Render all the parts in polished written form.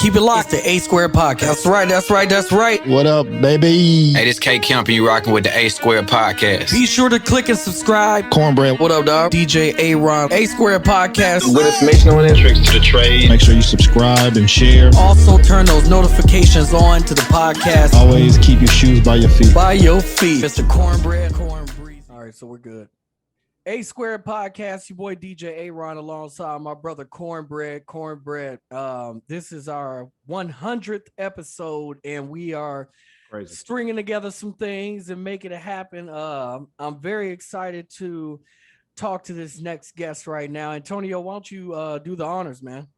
Keep it locked. It's the A Squared Podcast. That's right. What up, baby? Hey, this K Kemp, and you rocking with the A Squared Podcast. Be sure to click and subscribe. Cornbread. What up, dog? DJ A-Ron. A Squared Podcast. Good information on entrance to the trade. Make sure you subscribe and share. Also, turn those notifications on to the podcast. Always keep your shoes by your feet. By your feet. Mr. Cornbread. All right, so we're good. A Squared Podcast, your boy DJ A-Ron alongside my brother Cornbread. This is our 100th episode, and we are stringing together some things and making it happen. I'm very excited to talk to this next guest right now. Antonio, why don't you do the honors, man?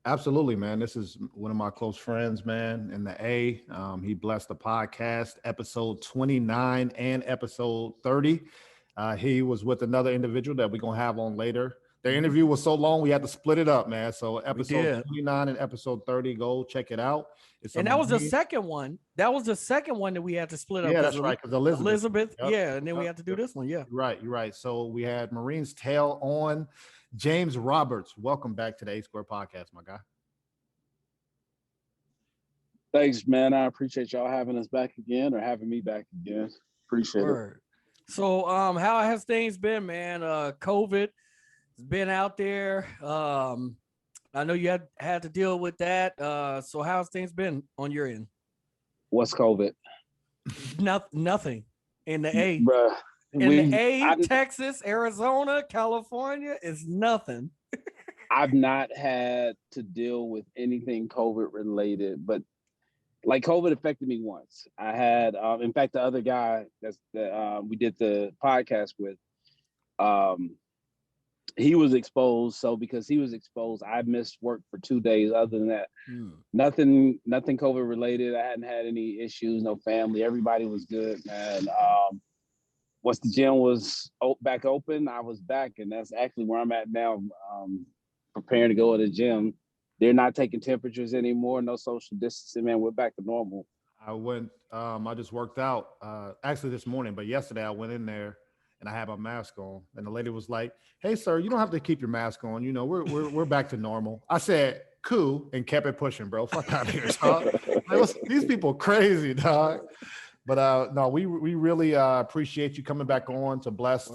Absolutely, man. This is one of my close friends, man, in the A. He blessed the podcast, episode 29 and episode 30. He was with another individual that we're going to have on later. Their interview was so long, we had to split it up, man. So episode 29 and episode 30, go check it out. And that was the second one. That was the second one that we had to split up. Yeah, that's right, because Elizabeth. Yep. Yeah, and then we had to do this one, yeah. You're right. So we had Marine's Tale on. James Roberts, welcome back to the A Square Podcast, my guy. Thanks, man. I appreciate y'all having us back again or having me back again. Appreciate it. So, how has things been, man? COVID has been out there. I know you had to deal with that. So how's things been on your end? What's COVID? Nothing in the A. Bruh, Texas, Arizona, California is nothing. I've not had to deal with anything COVID related, but like COVID affected me once. I had, in fact, the other guy that we did the podcast with, he was exposed. So because he was exposed, I missed work for 2 days. Other than that, nothing COVID related. I hadn't had any issues, no family. Everybody was good, man. Once the gym was back open, I was back, and that's actually where I'm at now, preparing to go to the gym. They're not taking temperatures anymore. No social distancing, man. We're back to normal. I just worked out actually this morning, but yesterday I went in there and I had my mask on, and the lady was like, "Hey, sir, you don't have to keep your mask on. You know, we're back to normal." I said, "Cool," and kept it pushing, bro. Fuck out of here, dog. These people crazy, dog. But no, we really appreciate you coming back on to bless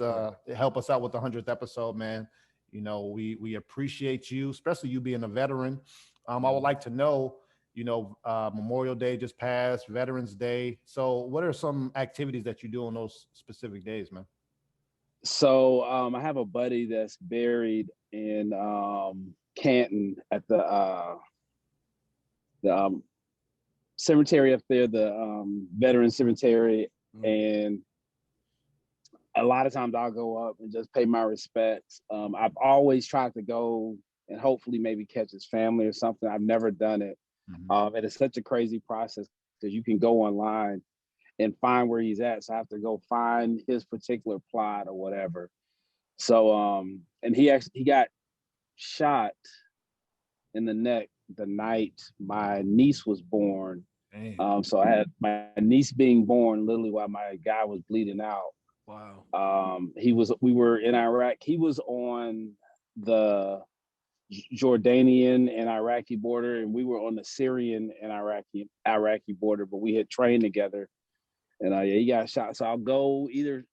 help us out with the 100th episode, man. You know, we appreciate you, especially you being a veteran. I would like to know, you know, Memorial Day just passed, Veterans Day. So what are some activities that you do on those specific days, man? So I have a buddy that's buried in Canton at the cemetery up there, the Veteran Cemetery. And a lot of times I'll go up and just pay my respects. I've always tried to go and hopefully maybe catch his family or something. I've never done it. And it's such a crazy process because you can go online and find where he's at. So I have to go find his particular plot or whatever. So, and he got shot in the neck the night my niece was born. So I had my niece being born literally while my guy was bleeding out. Wow. We were in Iraq. He was on the Jordanian and Iraqi border, and we were on the Syrian and Iraqi border, but we had trained together. And he got shot. So I'll go either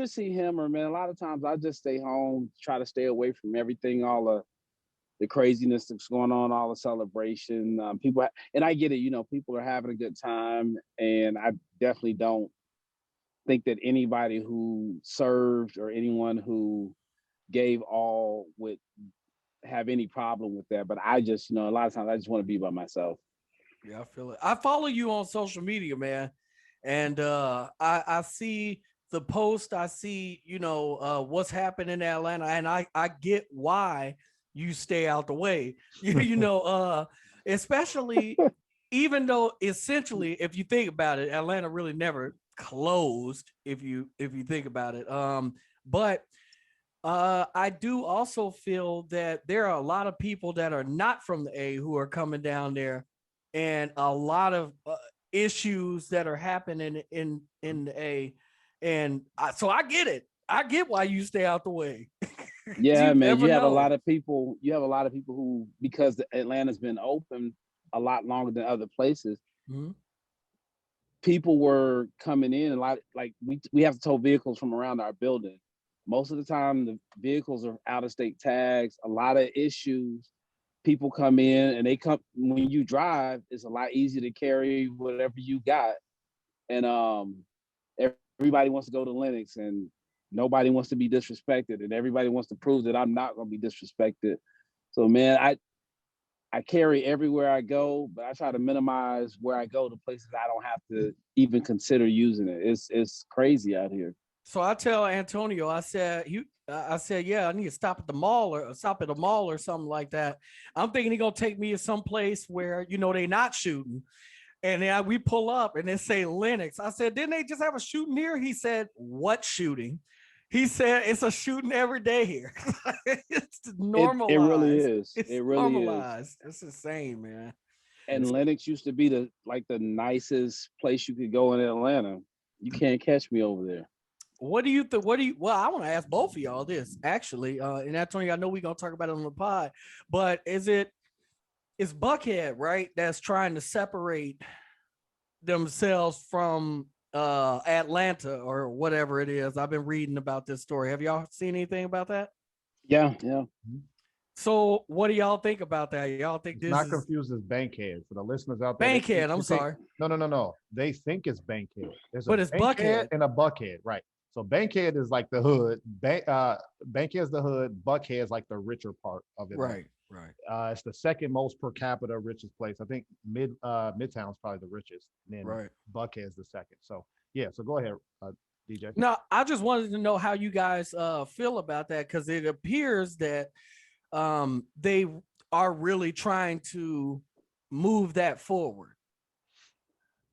see him or, man, a lot of times I'll just stay home, try to stay away from everything, all the craziness that's going on, all the celebration. People, and I get it, you know, people are having a good time, and I definitely don't think that anybody who served or anyone who gave all would have any problem with that. But I just, you know, a lot of times I just want to be by myself. Yeah, I feel it. I follow you on social media, man. And I see the post, I see, you know, what's happening in Atlanta, and I get why you stay out the way. You know, especially even though essentially, if you think about it, Atlanta really never closed, if you think about it. But I do also feel that there are a lot of people that are not from the A who are coming down there, and a lot of issues that are happening in the A. And so I get it. I get why you stay out the way. Yeah, man. You have a lot of people who, because Atlanta's been open, a lot longer than other places. Mhm. People were coming in a lot. Like we have to tow vehicles from around our building. Most of the time, the vehicles are out of state tags. A lot of issues. People come in and they come when you drive. It's a lot easier to carry whatever you got, and everybody wants to go to Linux, and nobody wants to be disrespected, and everybody wants to prove that I'm not going to be disrespected. So, man, I carry everywhere I go, but I try to minimize where I go to places I don't have to even consider using it. It's crazy out here. So I tell Antonio, I said, yeah, I need to stop at the mall or stop at a mall or something like that. I'm thinking he's gonna take me to some place where they not shooting. And then we pull up and they say Linux. I said, didn't they just have a shooting here? He said, what shooting? He said, it's a shooting every day here. It's It really normalized. is. It's It really is. normalized. It's insane, man. And Lennox used to be the nicest place you could go in Atlanta. You can't catch me over there. What do you think? Well, I want to ask both of y'all this actually. And Antonio, I know we're gonna talk about it on the pod, but it's Buckhead, right? That's trying to separate themselves from Atlanta or whatever it is. I've been reading about this story. Have y'all seen anything about that? Yeah, yeah. So what do y'all think about that? Y'all think It's this not is confused as Bankhead. For the listeners out there, Bankhead? I'm they think, sorry, no. They think it's Bankhead. There's a but it's Bankhead Buckhead. and a Buckhead, right? So Bankhead is like the hood. Bankhead's the hood. Buckhead's like the richer part of it. Right, right. It's the second most per capita richest place. I think Midtown's probably the richest. And then Right. Buckhead's the second. So yeah. So go ahead, DJ. Now, I just wanted to know how you guys feel about that because it appears that they are really trying to move that forward.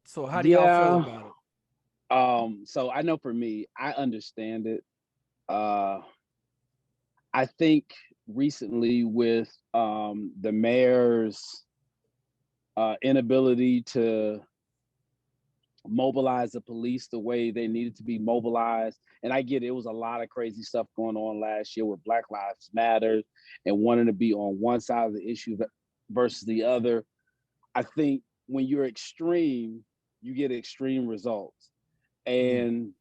So how do y'all feel Yeah. about it? So I know for me, I understand it. Uh I think recently with the mayor's inability to mobilize the police the way they needed to be mobilized. And I get it was a lot of crazy stuff going on last year with Black Lives Matter and wanting to be on one side of the issue versus the other. I think when you're extreme, you get extreme results. And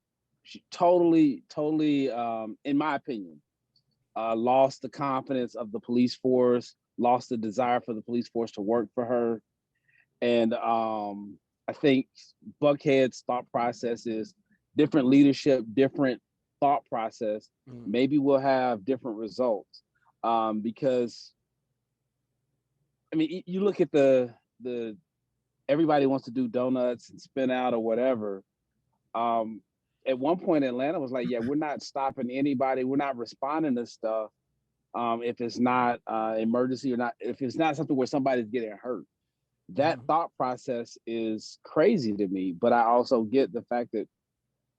she totally, in my opinion, lost the confidence of the police force, lost the desire for the police force to work for her. And I think Buckhead's thought process is different leadership, different thought process. Maybe we'll have different results because I mean, you look at the everybody wants to do donuts and spin out or whatever. At one point, Atlanta was like, "Yeah, we're not stopping anybody. We're not responding to stuff if it's not emergency or not. If it's not something where somebody's getting hurt." That thought process is crazy to me, but I also get the fact that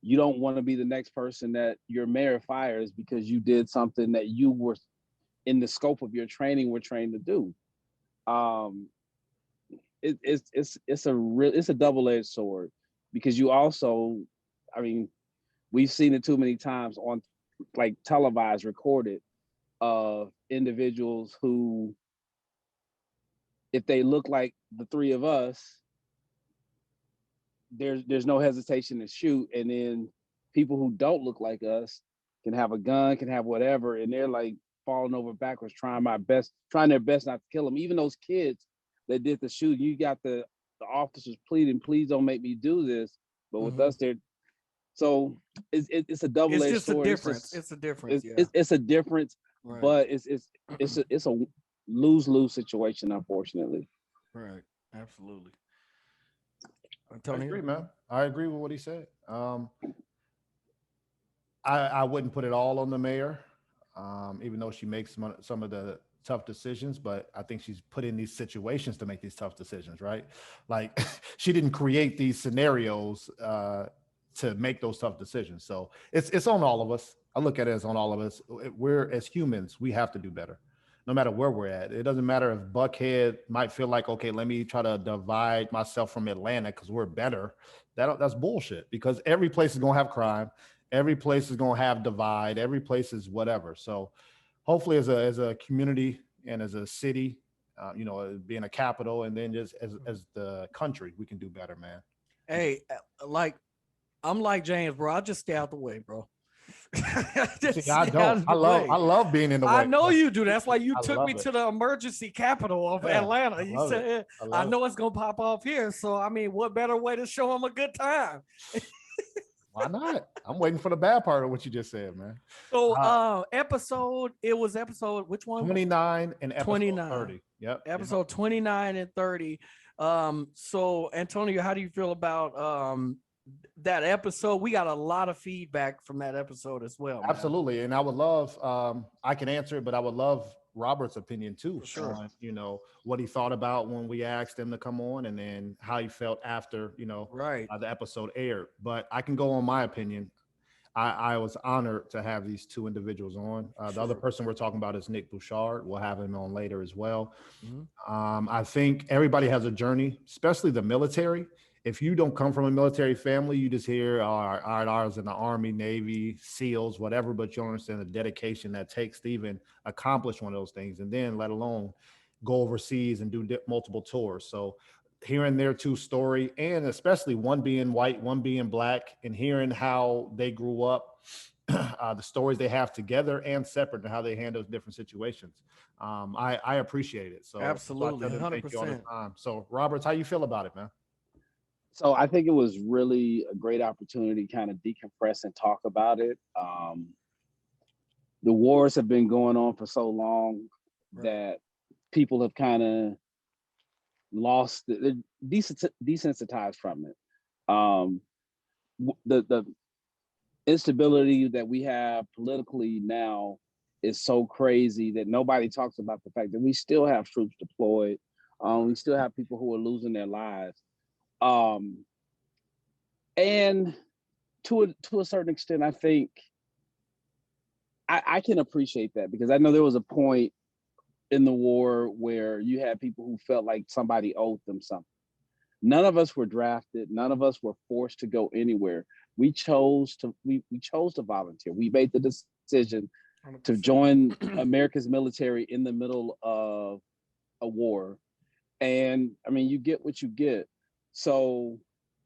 you don't want to be the next person that your mayor fires because you did something that you were in the scope of your training were trained to do. Um, it's a double-edged sword because you also, I mean, we've seen it too many times on like televised, recorded of individuals who, if they look like the three of us, there's no hesitation to shoot, and then people who don't look like us can have a gun, can have whatever, and they're like falling over backwards, trying their best not to kill them. Even those kids that did the shooting, you got the officers pleading, "Please don't make me do this." But with us, they're so it's a double It's edged just a sword. difference. It's a difference. Yeah. It's a difference, Right. but it's a lose situation, unfortunately. Right. Absolutely. I agree, man. I agree with what he said. I wouldn't put it all on the mayor, even though she makes some of the tough decisions, but I think she's put in these situations to make these tough decisions, right? Like she didn't create these scenarios to make those tough decisions. So it's on all of us. I look at it as on all of us. We're as humans, we have to do better, no matter where we're at. It doesn't matter if Buckhead might feel like, okay, let me try to divide myself from Atlanta because we're better. That's bullshit because every place is gonna have crime. Every place is gonna have divide. Every place is whatever. So hopefully as a community and as a city, being a capital, and then just as the country, we can do better, man. Hey, like I'm like James, bro. I just stay out the way, bro. Just See, I stay out don't. of the way. I love being in the way. I know you do. That's why you I took love me it. to the emergency capital of Yeah, Atlanta. I You love it. said, I I love know it's gonna pop off here. So I mean, what better way to show them a good time? Why not? I'm waiting for the bad part of what you just said, man. So it was episode which one? 29 and episode 29. 30. Yep. Episode 29 and 30. So Antonio, how do you feel about that episode? We got a lot of feedback from that episode as well, man. Absolutely. And I would love, I can answer it, but I would love Robert's opinion too. For sure. On, what he thought about when we asked him to come on, and then how he felt after, Right. the episode aired. But I can go on my opinion. I was honored to have these two individuals on. The other person we're talking about is Nick Bouchard. We'll have him on later as well. Mhm. I think everybody has a journey, especially the military. If you don't come from a military family, you just hear, I was in the Army, Navy, SEALs, whatever, but you don't understand the dedication that takes to even accomplish one of those things, and then let alone go overseas and do multiple tours. So hearing their two story, and especially one being white, one being black, and hearing how they grew up, the stories they have together and separate, and how they handle different situations. I appreciate it. So Absolutely, I tell them thank you all the 100%. time. So Roberts, how you feel about it, man? So I think it was really a great opportunity to kind of decompress and talk about it. The wars have been going on for so long that people have kind of lost, they're desensitized from it. The instability that we have politically now is so crazy that nobody talks about the fact that we still have troops deployed. We still have people who are losing their lives. And to a certain extent, I think I can appreciate that, because I know there was a point in the war where you had people who felt like somebody owed them something. None of us were drafted. None of us were forced to go anywhere. We chose to volunteer. We made the decision 100%. to join America's military in the middle of a war. And I mean, you get what you get. So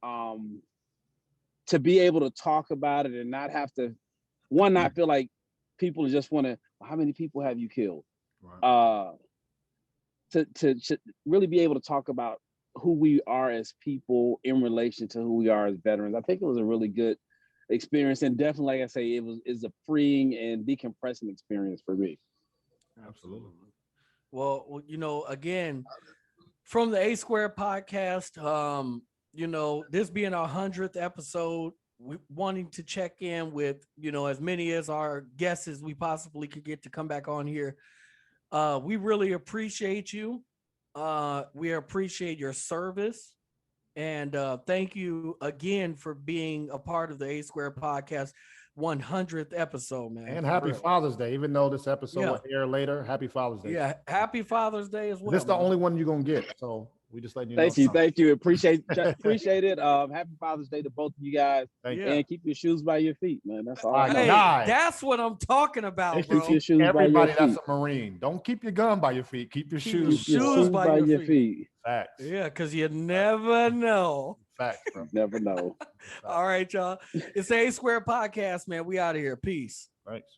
to be able to talk about it and not have to, not feel like people just want to, how many people have you killed? Right. To really be able to talk about who we are as people in relation to who we are as veterans. I think it was a really good experience, and definitely, like I say, is a freeing and decompressing experience for me. Absolutely. Well, again, from the A Square podcast, this being our 100th episode, we wanting to check in with, as many as our guests as we possibly could get to come back on here. We really appreciate you. We appreciate your service. And thank you again for being a part of the A Square podcast 100th episode, man. And happy Father's Day, even though this episode will air later. Happy Father's Day. Yeah, happy Father's Day as well. This is the only one you're going to get. So we just letting you know. Thank you. Appreciate it. Happy Father's Day to both of you guys. And keep your shoes by your feet, man. That's all. Hey, that's what I'm talking about, bro. Keep your shoes Everybody by your feet. That's a Marine. Don't keep your gun by your feet. Keep your shoes by your feet. Facts. Yeah, because you never know. Facts, bro. Never know. All right, y'all. It's the A Square podcast, man. We out of here. Peace. Thanks.